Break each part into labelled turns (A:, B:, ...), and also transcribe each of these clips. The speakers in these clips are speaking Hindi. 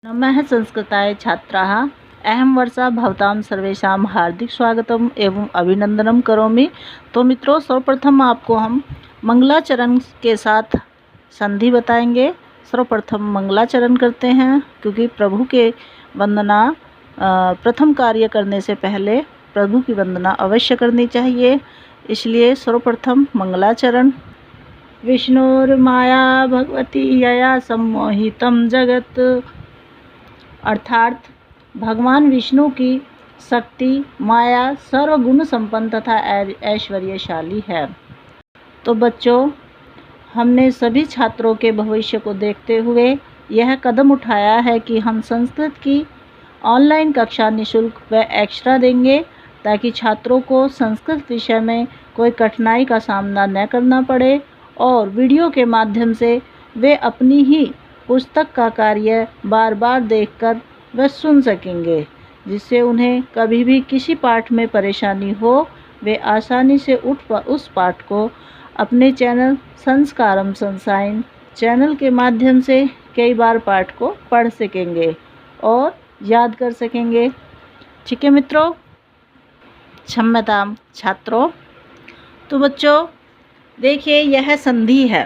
A: नमः संस्कृताय छात्राः अहं वर्षा भवतां सर्वेषां हार्दिक स्वागतम एवं अभिनंदनम करोमि। तो मित्रों, सर्वप्रथम आपको हम मंगलाचरण के साथ संधि बताएंगे। सर्वप्रथम मंगलाचरण करते हैं, क्योंकि प्रभु के वंदना प्रथम कार्य करने से पहले प्रभु की वंदना अवश्य करनी चाहिए। इसलिए सर्वप्रथम मंगलाचरण। विष्णुर्माया भगवती यया सम्मोहितं जगत, अर्थात भगवान विष्णु की शक्ति माया सर्वगुण संपन्न तथा ऐश्वर्यशाली है। तो बच्चों, हमने सभी छात्रों के भविष्य को देखते हुए यह कदम उठाया है कि हम संस्कृत की ऑनलाइन कक्षा निःशुल्क व एक्स्ट्रा देंगे, ताकि छात्रों को संस्कृत विषय में कोई कठिनाई का सामना न करना पड़े और वीडियो के माध्यम से वे अपनी ही पुस्तक का कार्य बार बार देखकर वे सुन सकेंगे, जिससे उन्हें कभी भी किसी पाठ में परेशानी हो वे आसानी से उस पाठ को अपने चैनल संस्कारम संसाइन चैनल के माध्यम से कई बार पाठ को पढ़ सकेंगे और याद कर सकेंगे। ठीक है मित्रों, क्षम्यताम छात्रों। तो बच्चों देखिए, यह संधि है,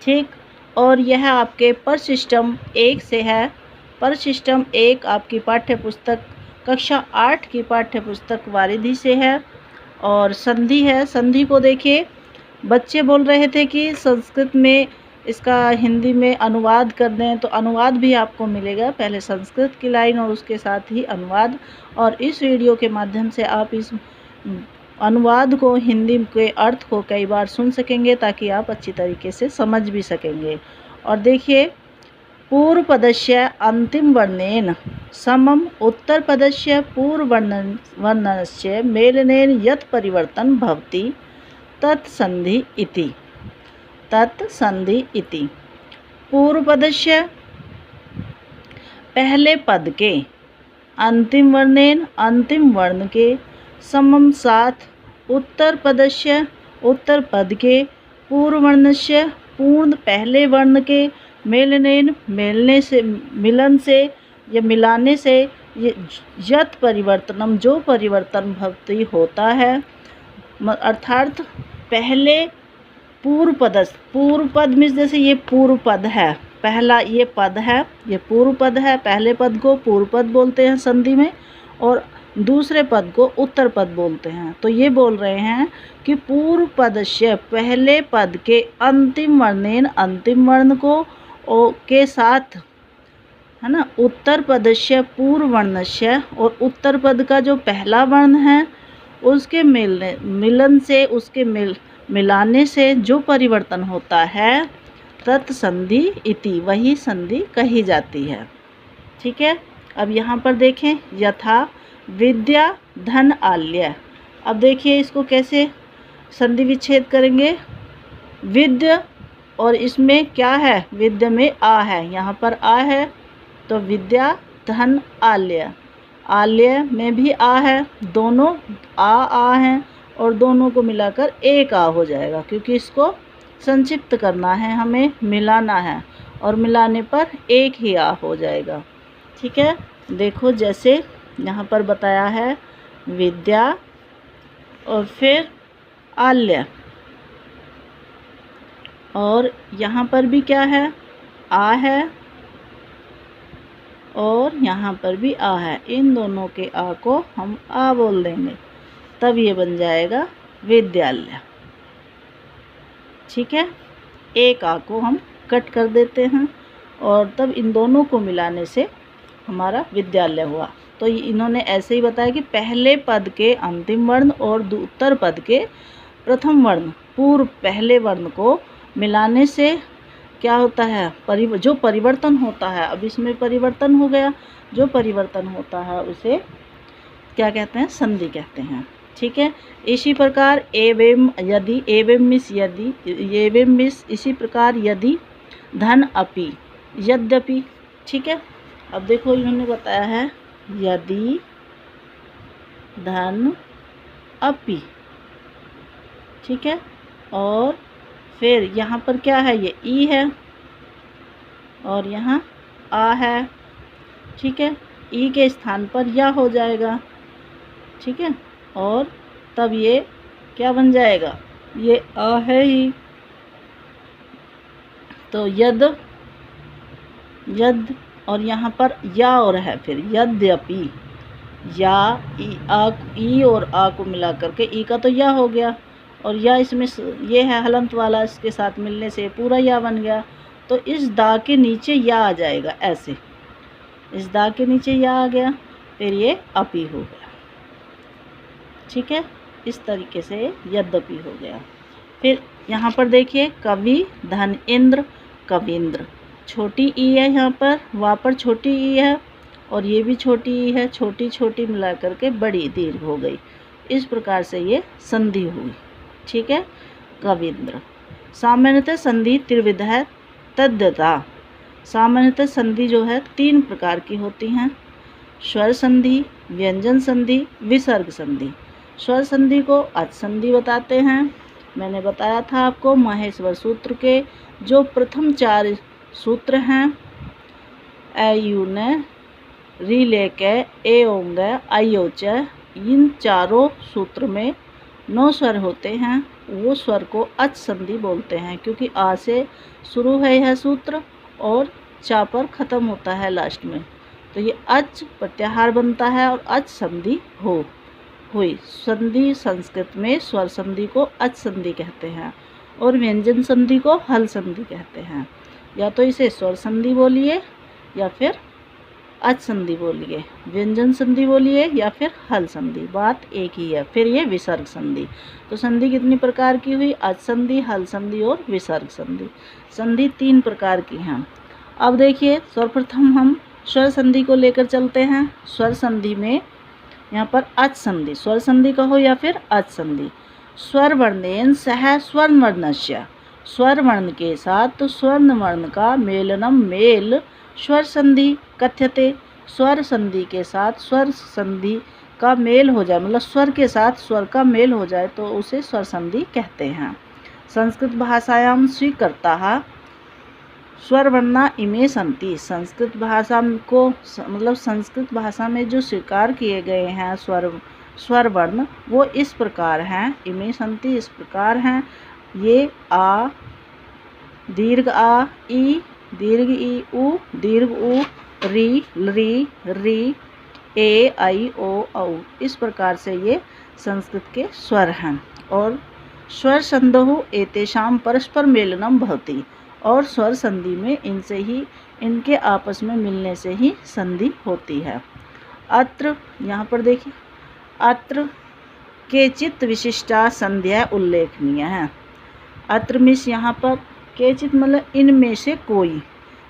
A: ठीक, और यह आपके पर सिस्टम 1 से है। पर सिस्टम 1 आपकी पाठ्य पुस्तक कक्षा 8 की पाठ्य पुस्तक वारिधि से है और संधि है। संधि को देखिए, बच्चे बोल रहे थे कि संस्कृत में इसका हिंदी में अनुवाद कर दें, तो अनुवाद भी आपको मिलेगा। पहले संस्कृत की लाइन और उसके साथ ही अनुवाद, और इस वीडियो के माध्यम से आप इस अनुवाद को, हिंदी के अर्थ को कई बार सुन सकेंगे, ताकि आप अच्छी तरीके से समझ भी सकेंगे। और देखिए, पूर्व पदस्य अंतिम वर्णेन समम उत्तर पदस्य पूर्व वर्णस्य मेलनेन यत् परिवर्तन भवति तत्संधि इति। तत्संधि इति। पूर्व पदस्य पहले पद के, अंतिम वर्णेन अंतिम वर्ण के, समम साथ, उत्तर पदस्य उत्तर पद के, पूर्व वर्णस्य पूर्ण पहले वर्ण के, मेलनेन मिलने से, मिलन से या मिलाने से, यत परिवर्तनम जो परिवर्तन भवति होता है, अर्थात पहले पूर्व पद में, जैसे ये पूर्व पद है, पहला ये पद है, ये पूर्व पद है। पहले पद को पूर्व पद बोलते हैं संधि में, और दूसरे पद को उत्तर पद बोलते हैं। तो ये बोल रहे हैं कि पूर्व पदस्य पहले पद के अंतिम वर्णेन अंतिम वर्ण को के साथ, है ना, उत्तर पदस्य पूर्व वर्णस्य, और उत्तर पद का जो पहला वर्ण है उसके मिलन से, उसके मिलाने से जो परिवर्तन होता है, तत्संधि इति, वही संधि कही जाती है। ठीक है। अब यहाँ पर देखें, यथा विद्या धन आल्य। अब देखिए इसको कैसे संधि विच्छेद करेंगे। विद्या, और इसमें क्या है, विद्या में आ है, यहाँ पर आ है, तो विद्या धन आल्य। आल्य में भी आ है, दोनों आ हैं, और दोनों को मिलाकर एक आ हो जाएगा, क्योंकि इसको संक्षिप्त करना है, हमें मिलाना है, और मिलाने पर एक ही आ हो जाएगा। ठीक है। देखो जैसे यहाँ पर बताया है, विद्या और फिर आल्य, और यहाँ पर भी क्या है, आ है, और यहाँ पर भी आ है। इन दोनों के आ को हम आ बोल देंगे, तब ये बन जाएगा विद्यालय। ठीक है। एक आ को हम कट कर देते हैं, और तब इन दोनों को मिलाने से हमारा विद्यालय हुआ। तो इन्होंने ऐसे ही बताया कि पहले पद के अंतिम वर्ण और उत्तर पद के प्रथम वर्ण, पूर्व पहले वर्ण को मिलाने से क्या होता है, जो परिवर्तन होता है। अब इसमें परिवर्तन हो गया, जो परिवर्तन होता है उसे क्या कहते हैं, संधि कहते हैं। ठीक है। इसी प्रकार एवं यदि, एवं मिस यदि, एवं मिस इसी प्रकार यदि, धन अपि, यद्यपि। ठीक है। अब देखो इन्होंने बताया है यदि धन अपि। ठीक है। और फिर यहाँ पर क्या है, ये ई है, और यहाँ आ है, ठीक है, ई के स्थान पर या हो जाएगा, ठीक है, और तब ये क्या बन जाएगा, ये अ है ही, तो यद, यद, और यहाँ पर या और है, फिर यद्यपि, या ई और आ को मिला करके ई का तो या हो गया, और या इसमें ये है हलंत वाला, इसके साथ मिलने से पूरा या बन गया। तो इस दा के नीचे या आ जाएगा, ऐसे इस दा के नीचे या आ गया, फिर ये अपी हो गया, ठीक है, इस तरीके से यद्यपि हो गया। फिर यहाँ पर देखिए कवि, धन इंद्र, कविंद्र, छोटी ई है यहाँ पर, वहाँ पर छोटी ई है और ये भी छोटी ई है, छोटी छोटी मिला करके बड़ी दीर्घ हो गई, इस प्रकार से ये संधि हुई, ठीक है, कविंद्र। सामान्यतः संधि त्रिविध है, तद्यथा, सामान्यतः संधि जो है 3 प्रकार की होती हैं, स्वर संधि, व्यंजन संधि, विसर्ग संधि। स्वर संधि को अच संधि बताते हैं। मैंने बताया था आपको माहेश्वर सूत्र के जो प्रथम 4 सूत्र हैं, ए यू ने, री लेके, ए ओंग, आई ओच, इन चारों सूत्र में 9 स्वर होते हैं, वो स्वर को अच संधि बोलते हैं, क्योंकि आ से शुरू है यह सूत्र और चा पर ख़त्म होता है लास्ट में, तो ये अच प्रत्याहार बनता है और अच संधि हुई। संधि संस्कृत में स्वर संधि को अच संधि कहते हैं और व्यंजन संधि को हल संधि कहते हैं। या तो इसे स्वर संधि बोलिए या फिर अच संधि बोलिए, व्यंजन संधि बोलिए या फिर हल संधि, बात एक ही है। फिर ये विसर्ग संधि, तो संधि कितनी प्रकार की हुई, अच संधि, हल संधि और विसर्ग संधि। संधि 3 प्रकार की हैं। अब देखिए सर्वप्रथम हम स्वर संधि को लेकर चलते हैं। स्वर संधि में यहाँ पर अच संधि, स्वर संधि कहो या फिर अच संधि। स्वर वर्णेन सह स्वर्ण वर्णस्य, स्वर वर्ण के साथ स्वर्ण वर्ण का मेलनम, मेल स्वर संधि कथ्यते। स्वर संधि के साथ स्वर संधि का मेल हो जाए, मतलब स्वर के साथ स्वर का मेल हो जाए तो उसे स्वर संधि कहते हैं। संस्कृत भाषायां स्वीकृताः स्वर वर्णा इमे सन्ति, संस्कृत भाषा को मतलब संस्कृत भाषा में जो स्वीकार किए गए हैं स्वर वर्ण वो इस प्रकार हैं, इमे सन्ति इस प्रकार हैं, ये आ, दीर्घ आ, ई, दीर्घ ई, उ, दीर्घ उ, री, री, री, ए, आई, ओ, औ, इस प्रकार से ये संस्कृत के स्वर हैं। और स्वर संधौ एतेषां परस्पर मेलनम भवति, और स्वर संधि में इनसे ही, इनके आपस में मिलने से ही संधि होती है। अत्र, यहाँ पर देखिए, अत्र केचित् विशिष्टा संध्या उल्लेखनीय है। अत्र मिस यहाँ पर केचित् मतलब इनमें से कोई,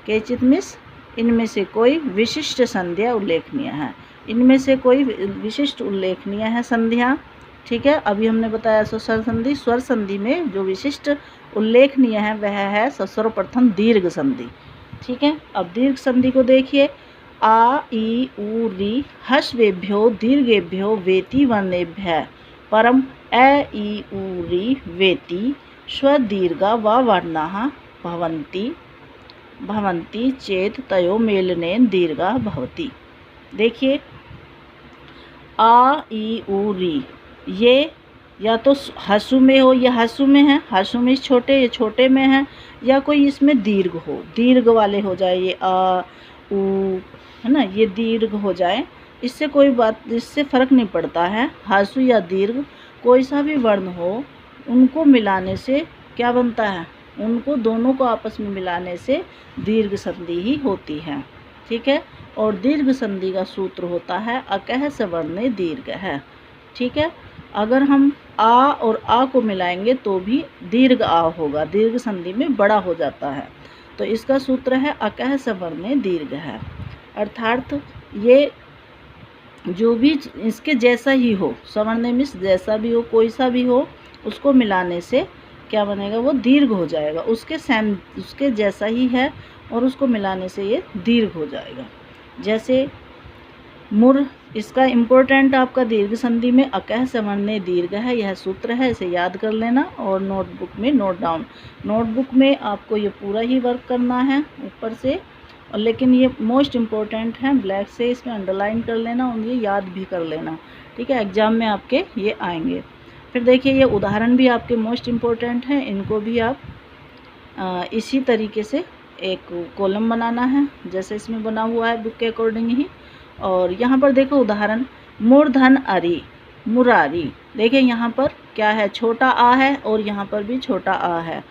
A: केचित् मिस इनमें से कोई विशिष्ट संध्या उल्लेखनीय है, इनमें से कोई विशिष्ट उल्लेखनीय है संध्या, ठीक है। अभी हमने बताया स्वर संधि, स्वर संधि में जो विशिष्ट उल्लेखनीय है वह है सर्वप्रथम दीर्घ संधि, ठीक है। अब दीर्घ संधि को देखिए, आ, ई, उ, री हस्वेभ्यो दीर्घेभ्यो वेति वर्णेभ्यः परम ए, ई, उ, री वेति स्वदीर्घा व वर्णाः भवन्ति चेत तयो मेलनेन दीर्घा भवति। देखिए आ, ई, उ, री, ये या तो हसु में हो, या हसु में है, हसु में छोटे, ये छोटे में है, या कोई इसमें दीर्घ हो, दीर्घ वाले हो जाए, ये आ, उ, है ना, ये दीर्घ हो जाए, इससे कोई बात, इससे फ़र्क नहीं पड़ता है, हसु या दीर्घ कोई सा भी वर्ण हो, उनको मिलाने से क्या बनता है, उनको दोनों को आपस में मिलाने से दीर्घ संधि ही होती है, ठीक है। और दीर्घ संधि का सूत्र होता है अकह सवर्णे दीर्घ है, ठीक है। अगर हम आ और आ को मिलाएंगे तो भी दीर्घ आ होगा, दीर्घ संधि में बड़ा हो जाता है, तो इसका सूत्र है अकह सवर्णे दीर्घ है। अर्थात ये जो भी इसके जैसा ही हो, सवर्णे मिस जैसा भी हो, कोई सा भी हो, उसको मिलाने से क्या बनेगा, वो दीर्घ हो जाएगा, उसके जैसा ही है और उसको मिलाने से ये दीर्घ हो जाएगा। जैसे मुर, इसका इम्पोर्टेंट आपका दीर्घ संधि में अकह सवर्णे दीर्घ है, यह सूत्र है, इसे याद कर लेना और नोटबुक में नोट डाउन, नोटबुक में आपको ये पूरा ही वर्क करना है ऊपर से, और लेकिन ये मोस्ट इम्पोर्टेंट है, ब्लैक से इसमें अंडरलाइन कर लेना और ये याद भी कर लेना, ठीक है। एग्ज़ाम में आपके ये आएंगे। फिर देखिए ये उदाहरण भी आपके मोस्ट इम्पोर्टेंट हैं, इनको भी आप इसी तरीके से एक कॉलम बनाना है जैसे इसमें बना हुआ है बुक के अकॉर्डिंग ही। और यहाँ पर देखो उदाहरण, मूर्धन अरी मुरारी। देखिए यहाँ पर क्या है, छोटा आ है और यहाँ पर भी छोटा आ है,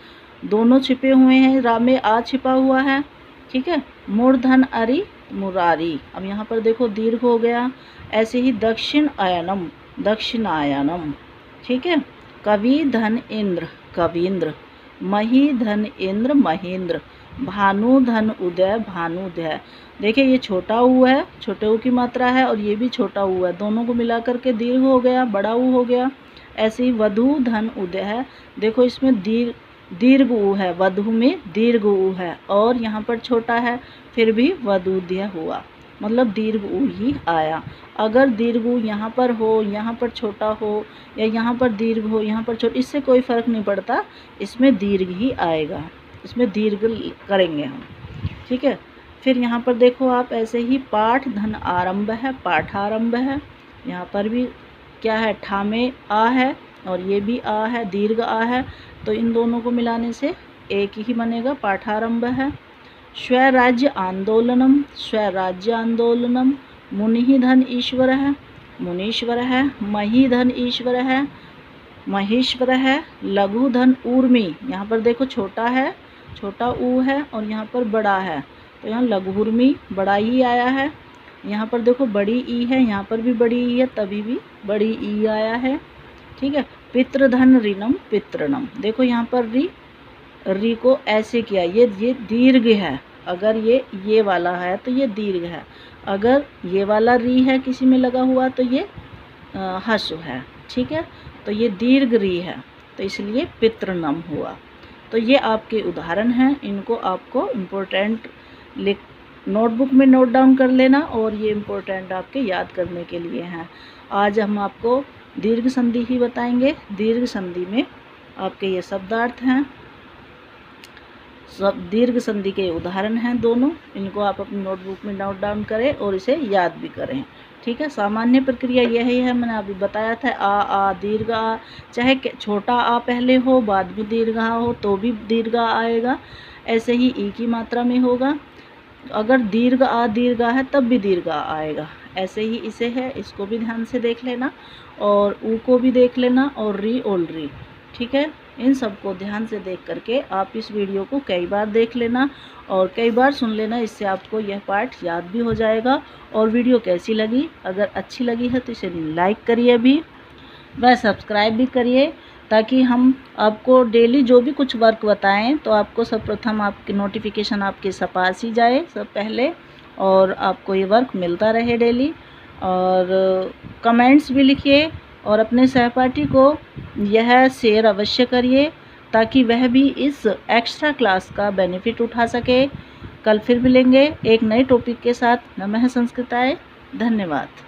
A: दोनों छिपे हुए हैं, रा में आ छिपा हुआ है, ठीक है। मूर्धन अरी मुरारी। अब यहाँ पर देखो दीर्घ हो गया। ऐसे ही दक्षिण आयनम दक्षिणायनम, ठीक है। कवि धन इंद्र कवींद्र, मही धन इंद्र महेंद्र, भानु धन उदय भानुदय। देखिए ये छोटा ऊ है, छोटे ऊ की मात्रा है, और ये भी छोटा ऊ है, दोनों को मिला करके दीर्घ हो गया, बड़ा ऊ हो गया। ऐसे ही वधु धन उदय है, देखो इसमें दीर्घ ऊ है, वधु में दीर्घ ऊ है और यहाँ पर छोटा है, फिर भी वधुदय हुआ, मतलब दीर्घ ऊ ही आया। अगर दीर्घ ऊ यहाँ पर हो, यहाँ पर छोटा हो, या यहाँ पर दीर्घ हो, यहाँ पर छोटा, इससे कोई फ़र्क नहीं पड़ता, इसमें दीर्घ ही आएगा, इसमें दीर्घ करेंगे हम, ठीक है। फिर यहाँ पर देखो आप ऐसे ही पाठ धन आरंभ है पाठारंभ है, यहाँ पर भी क्या है, ठा में आ है और ये भी आ है, दीर्घ आ है, तो इन दोनों को मिलाने से एक ही बनेगा, पाठारंभ है। स्वराज्य आंदोलनम स्वराज्य आंदोलनम, मुनि धन ईश्वर है मुनीश्वर है, मही धन ईश्वर है महेश्वर है, लघु धन ऊर्मी। यहाँ पर देखो छोटा है, छोटा ऊ है, और यहाँ पर बड़ा है, तो यहाँ लघुर्मी बड़ा ई आया है। यहाँ पर देखो बड़ी ई है, यहाँ पर भी बड़ी ई है, तभी भी बड़ी ई आया है, ठीक है। पितृधन ऋणम पितृणम, देखो यहाँ पर री को ऐसे किया, ये दीर्घ है, अगर ये वाला है तो ये दीर्घ है, अगर ये वाला री है किसी में लगा हुआ तो ये हसु है, ठीक है। तो ये दीर्घ री है, तो इसलिए पितृनम हुआ। तो ये आपके उदाहरण हैं, इनको आपको इम्पोर्टेंट नोटबुक में नोट डाउन कर लेना, और ये इम्पोर्टेंट आपके याद करने के लिए हैं। आज हम आपको दीर्घ संधि ही बताएंगे। दीर्घ संधि में आपके ये शब्दार्थ हैं, सब दीर्घ संधि के उदाहरण हैं दोनों, इनको आप अपनी नोटबुक में नोट डाउन करें और इसे याद भी करें, ठीक है। सामान्य प्रक्रिया यही है, मैंने अभी बताया था, आ दीर्घ आ, चाहे छोटा आ पहले हो बाद में दीर्घ आ हो तो भी दीर्घ आ आएगा, ऐसे ही ई की मात्रा में होगा, अगर दीर्घ आ है तब भी दीर्घ आ आएगा, ऐसे ही इसे है, इसको भी ध्यान से देख लेना, और ऊ को भी देख लेना, और री ओल री, ठीक है। इन सब को ध्यान से देख करके आप इस वीडियो को कई बार देख लेना और कई बार सुन लेना, इससे आपको यह पाठ याद भी हो जाएगा। और वीडियो कैसी लगी, अगर अच्छी लगी है तो इसे लाइक करिए भी, व सब्सक्राइब भी करिए, ताकि हम आपको डेली जो भी कुछ वर्क बताएं तो आपको सर्वप्रथम आपकी नोटिफिकेशन आपके पास ही जाए सब पहले, और आपको ये वर्क मिलता रहे डेली। और कमेंट्स भी लिखिए और अपने सहपाठी को यह शेयर अवश्य करिए, ताकि वह भी इस एक्स्ट्रा क्लास का बेनिफिट उठा सके। कल फिर मिलेंगे एक नए टॉपिक के साथ। नमः संस्कृताय, धन्यवाद।